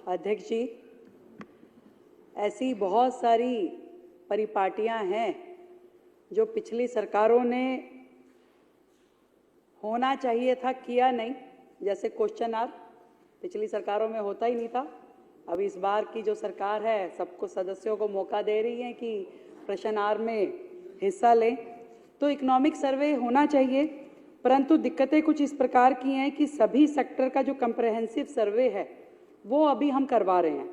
अध्यक्ष जी, ऐसी बहुत सारी परिपाटियां हैं जो पिछली सरकारों ने होना चाहिए था, किया नहीं। जैसे क्वेश्चन आवर पिछली सरकारों में होता ही नहीं था। अब इस बार की जो सरकार है सबको सदस्यों को मौका दे रही है कि प्रश्न आवर में हिस्सा लें। तो इकोनॉमिक सर्वे होना चाहिए, परंतु दिक्कतें कुछ इस प्रकार की हैं कि सभी सेक्टर का जो कंप्रहेंसिव सर्वे है वो अभी हम करवा रहे हैं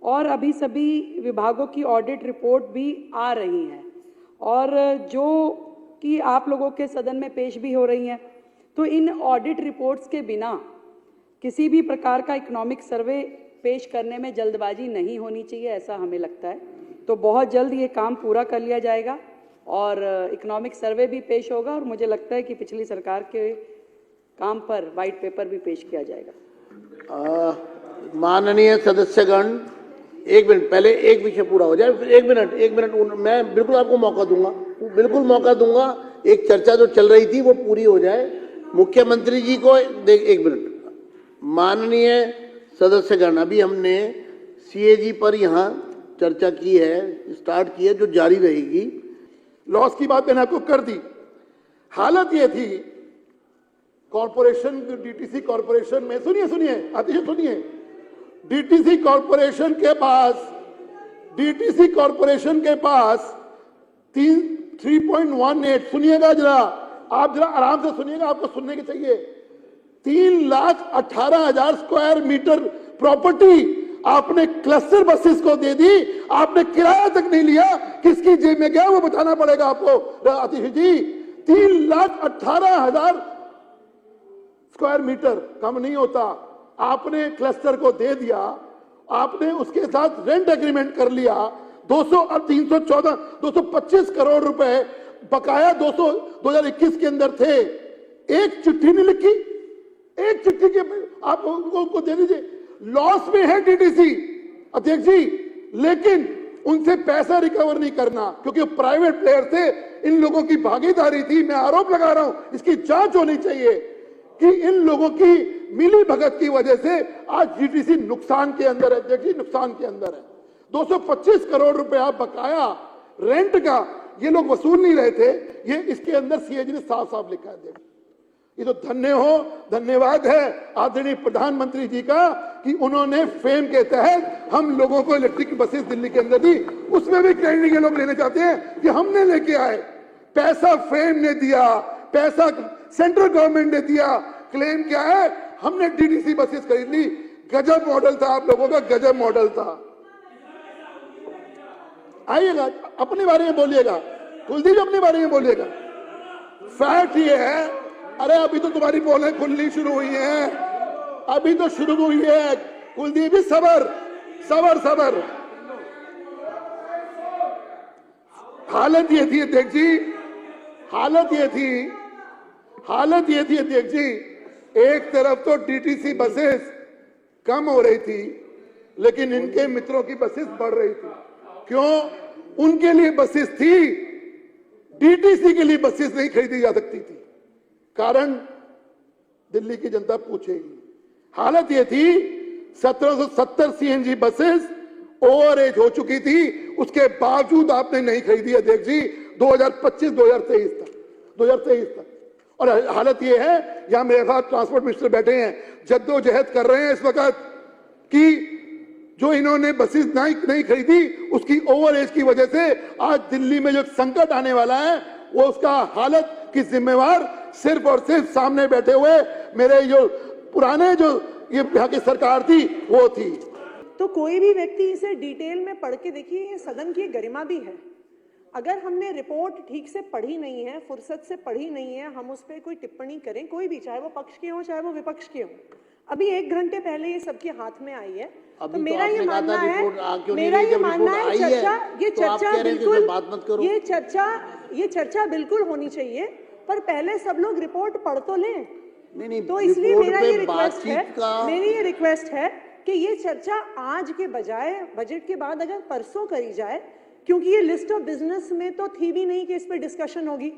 और अभी सभी विभागों की ऑडिट रिपोर्ट भी आ रही हैं और जो कि आप लोगों के सदन में पेश भी हो रही हैं। तो इन ऑडिट रिपोर्ट्स के बिना किसी भी प्रकार का इकोनॉमिक सर्वे पेश करने में जल्दबाजी नहीं होनी चाहिए, ऐसा हमें लगता है। तो बहुत जल्द ये काम पूरा कर लिया जाएगा और इकोनॉमिक सर्वे भी पेश होगा और मुझे लगता है कि पिछली सरकार के काम पर वाइट पेपर भी पेश किया जाएगा। माननीय सदस्यगण, एक मिनट, पहले एक विषय पूरा हो जाए, फिर एक मिनट मैं बिल्कुल आपको मौका दूंगा। एक चर्चा जो चल रही थी वो पूरी हो जाए। मुख्यमंत्री जी को एक मिनट। माननीय सदस्यगण, अभी हमने सीएजी पर यहाँ चर्चा की है, स्टार्ट की है, जो जारी रहेगी। लॉस की बात मैंने आपको कर दी। हालत ये थी कॉरपोरेशन, डीटीसी कॉरपोरेशन में, सुनिए अतिशय सुनिए, डीटीसी कॉरपोरेशन के पास 3.18, सुनिएगा जरा, आप जरा आराम से सुनिएगा, आपको सुनने के चाहिए। 3,18,000 स्क्वायर मीटर प्रॉपर्टी आपने क्लस्टर बसेस को दे दी, आपने किराया तक नहीं लिया। किसकी जेब में गया वो बताना पड़ेगा आपको अतिश जी। 3,18,000 स्क्वायर मीटर कम नहीं होता, आपने क्लस्टर को दे दिया, आपने उसके साथ रेंट एग्रीमेंट कर लिया। 225 करोड़ रुपए बकाया 2021 के अंदर थे। एक चिट्ठी नहीं लिखी, एक चिट्ठी के आप उनको दे दीजिए। लॉस में है डीटीसी अध्यक्ष जी, लेकिन उनसे पैसा रिकवर नहीं करना, क्योंकि प्राइवेट प्लेयर थे, इन लोगों की भागीदारी थी। मैं आरोप लगा रहा हूं, इसकी जांच होनी चाहिए कि इन लोगों की मिली भगत की वजह से आज डीटीसी नुकसान के अंदर है। अध्यक्ष जी, नुकसान के अंदर है। 225 करोड़ रुपया बकाया रेंट का ये लोग वसूल नहीं रहे थे, ये इसके अंदर सीएजी ने साफ साफ लिखा है। ये तो धन्यवाद है आदरणीय प्रधानमंत्री जी का कि उन्होंने फेम के तहत हम लोगों को इलेक्ट्रिक बसेस दिल्ली के अंदर दी। उसमें भी क्रेडिट ये लोग लेने चाहते हैं कि हमने लेके आए। पैसा फेम ने दिया, पैसा सेंट्रल गवर्नमेंट ने दिया। क्लेम क्या है? हमने डीटीसी बसेस खरीद ली। गजब मॉडल था आप लोगों का, गजब मॉडल था। आइएगा, अपने बारे में बोलिएगा, कुलदीप अपने बारे में बोलिएगा। फैक्ट ये है, अरे अभी तो तुम्हारी पोलें खुलनी शुरू हुई हैं, अभी तो शुरू हुई है। कुलदीप जी सबर। हालत ये थी अध्यक्ष जी, हालत ये थी अध्यक्ष जी, एक तरफ तो डीटीसी बसेस कम हो रही थी, लेकिन इनके मित्रों की बसेस बढ़ रही थी। क्यों? उनके लिए बसेस थी, डीटीसी के लिए बसेस नहीं खरीदी जा सकती थी। कारण दिल्ली की जनता पूछेगी। हालत यह थी 1770 सीएनजी बसेस ओवरएज हो चुकी थी, उसके बावजूद आपने नहीं खरीदी अध्यक्ष जी 2025-2023 तक। और हालत यह है, यहां मेरे साथ ट्रांसपोर्ट मिनिस्टर बैठे हैं, जद्दोजहद कर रहे हैं इस वक्त कि जो इन्होंने बसेस नहीं खरीदी उसकी ओवरएज की वजह से आज दिल्ली में जो संकट आने वाला है वो उसका हालत की जिम्मेवार सिर्फ और सिर्फ सामने बैठे हुए मेरे जो पुराने जो ये यहाँ की सरकार थी वो थी। तो कोई भी व्यक्ति इसे डिटेल में पढ़ के देखिए, ये सदन की गरिमा भी है। अगर हमने रिपोर्ट ठीक से पढ़ी नहीं है, फुर्सत से पढ़ी नहीं है, हम उस पर कोई टिप्पणी करें, कोई भी, चाहे वो पक्ष के हो चाहे वो विपक्ष के हो। अभी 1 घंटे पहले ये सबके हाथ में आई है। तो मेरा ये मानना है ये चर्चा बिल्कुल होनी चाहिए, पर पहले सब लोग रिपोर्ट पढ़ तो लें। नहीं, तो इसलिए मेरा ये रिक्वेस्ट है कि ये चर्चा आज के बजाय बजट के बाद अगर परसों करी जाए, क्योंकि ये लिस्ट ऑफ बिजनेस में तो थी भी नहीं कि इस पर डिस्कशन होगी।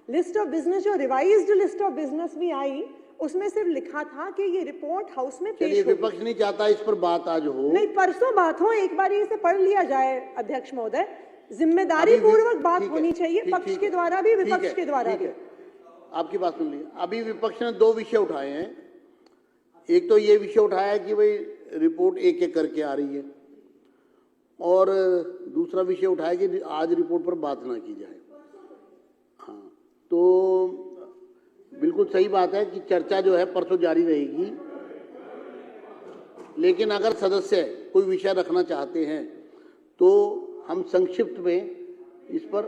लिस्ट ऑफ बिजनेस, जो रिवाइज्ड लिस्ट ऑफ बिजनेस भी आई, उसमें सिर्फ लिखा था कि ये रिपोर्ट हाउस में चलिए, पेश होगी। विपक्ष नहीं चाहता इस पर बात आज हो। नहीं, परसों बात हो, एक बार इसे पढ़ लिया जाए अध्यक्ष महोदय। जिम्मेदारी पूर्वक बात ठीक है, होनी चाहिए, ठीक- पक्ष ठीक के है, द्वारा भी, ठीक विपक्ष है, के द्वारा ठीक भी। है। आपकी बात सुन ली। अभी विपक्ष ने दो विषय उठाए हैं। एक तो ये विषय उठाया है कि भाई रिपोर्ट एक एक करके आ रही है, और दूसरा विषय उठाया कि आज रिपोर्ट पर बात ना की जाए। हाँ, तो बिल्कुल सही बात है कि चर्चा जो है परसों जारी रहेगी, लेकिन अगर सदस्य कोई विषय रखना चाहते हैं तो हम संक्षिप्त में इस पर